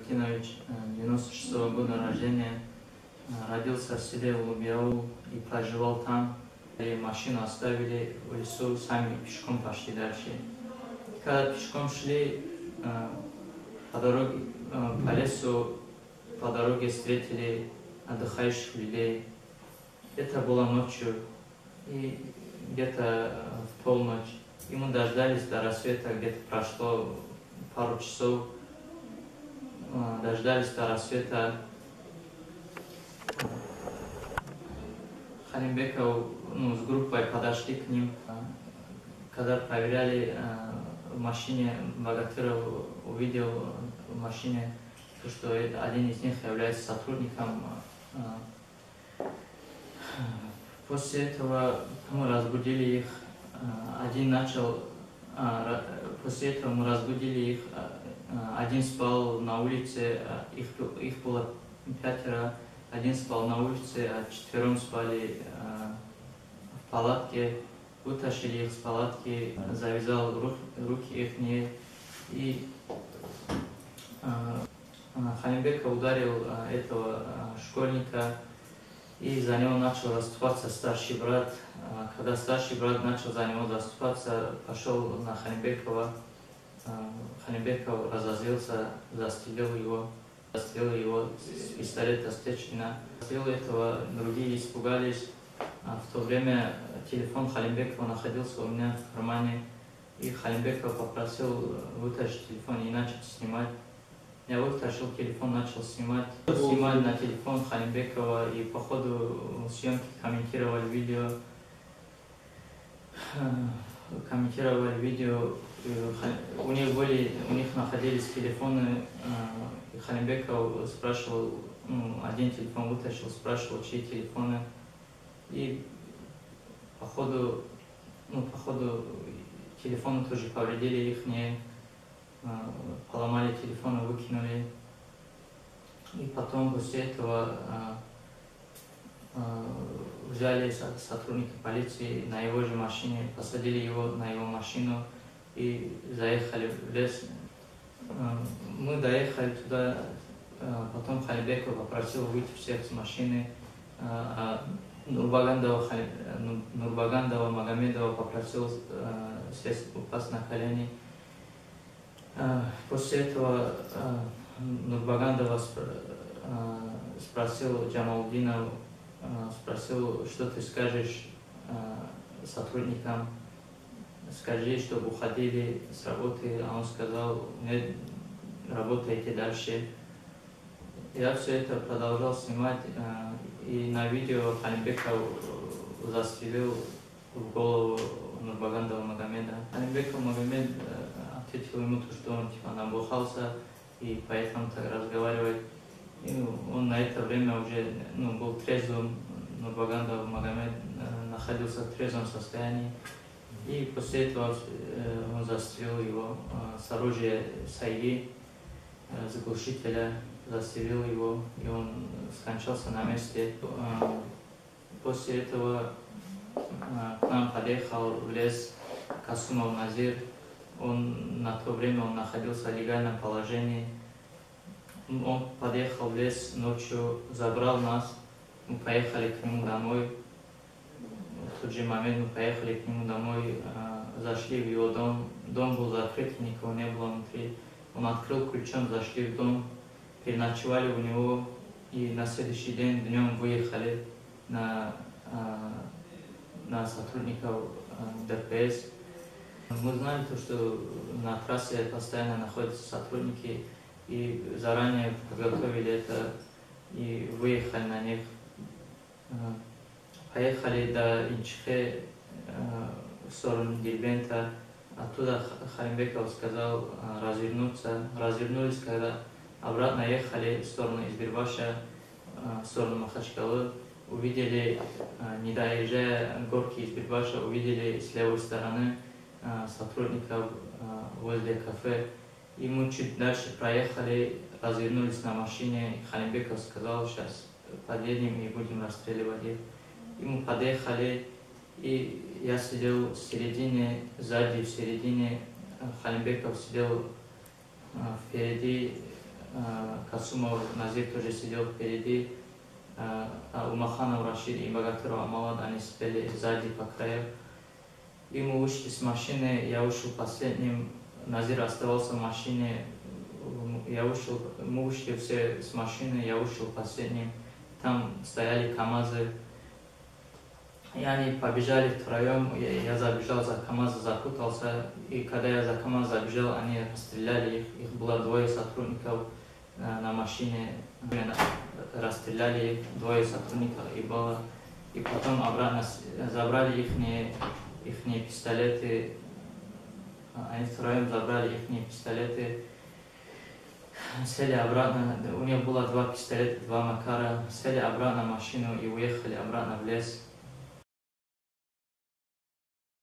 Валентинович, 96-го года рождения, родился в селе Улубияул и проживал там. И машину оставили в лесу, сами пешком пошли дальше. Когда пешком шли по дороге, по лесу, по дороге встретили отдыхающих людей. Это было ночью, и где-то в полночь. И мы дождались до рассвета, где-то прошло пару часов. Дождались до рассвета. Халимбеков с группой подошли к ним. Когда проверяли в машине, Богатыров увидел в машине, что один из них является сотрудником. После этого мы разбудили их. После этого мы разбудили их. Один спал на улице, их было 5. Один спал на улице, а 4 спали в палатке. Вытащили их с палатки, завязал руки их и Халимбеков ударил этого школьника, и за него начал заступаться старший брат. Когда старший брат начал за него заступаться, пошел на Халимбекова. Халимбеков разозлился, застрелил его с пистолета Стечкина. После этого другие испугались. В то время телефон Халимбекова находился у меня в кармане, и Халимбеков попросил вытащить телефон и начать снимать. Я вытащил телефон, начал снимать на телефон Халимбекова, и по ходу съемки комментировали видео. У них находились телефоны, и Халимбеков спрашивал, один телефон вытащил, спрашивал, чьи телефоны. И по ходу телефоны тоже повредили их, поломали телефоны, выкинули. И потом после этого взяли сотрудники полиции на его же машине, посадили его на его машину и заехали в лес. Мы доехали туда, потом Халимбеков попросил выйти всех с машины, Нурбагандова Магомедова попросил сесть, упасть на колени. После этого Нурбагандова спросил Джамалдинов, что ты скажешь сотрудникам, скажи, чтобы уходили с работы. А он сказал, нет, работайте дальше. Я все это продолжал снимать, и на видео Халимбеков застрелил в голову Нурбагандова Магомеда. Халимбеков Магомед ответил ему, что он набухался и поэтому так разговаривает. И он на это время уже был трезвым. Нурбагандов Магомед находился в трезвом состоянии. И после этого он застрелил его с оружия Сайги, с глушителя, застрелил его, и он скончался на месте. После этого к нам подъехал в лес Касумов Назир. На то время он находился в легальном положении. Он подъехал в лес ночью, забрал нас, мы поехали к нему домой. В тот же момент мы поехали к нему домой, зашли в его дом. Дом был закрыт, никого не было внутри. Он открыл ключом, зашли в дом, переночевали у него, и на следующий день днем выехали на сотрудников ДПС. Мы знали, что на трассе постоянно находятся сотрудники, и заранее подготовили это и выехали на них. Поехали до Инчхе, в сторону Дербента. Оттуда Халимбеков сказал развернуться. Развернулись, когда обратно ехали в сторону Избербаша, в сторону Махачкалы. Увидели, не доезжая горки Избербаша, увидели с левой стороны сотрудников возле кафе. И мы чуть дальше проехали, развернулись на машине. Халимбеков сказал, сейчас подъедем и будем расстреливать их. И мы подъехали, и я сидел в середине, сзади в середине, Халимбеков сидел впереди, Касумов Назир тоже сидел впереди, Умаханов Рашид и Богатыров Амалад, они сидели сзади по краю. И мы вышли с машины, я вышел последним, Назир оставался в машине, мы вышли все с машины, я вышел последним. Там стояли КамАЗы, и они побежали втроем, я забежал за КамАЗ, запутался, и когда я за КамАЗ забежал, они расстреляли их было двое сотрудников на машине, расстреляли двое сотрудников, и потом обратно забрали их пистолеты, они втроем забрали их пистолеты, сели обратно, у них было два пистолета, два Макара, сели обратно в машину и уехали обратно в лес.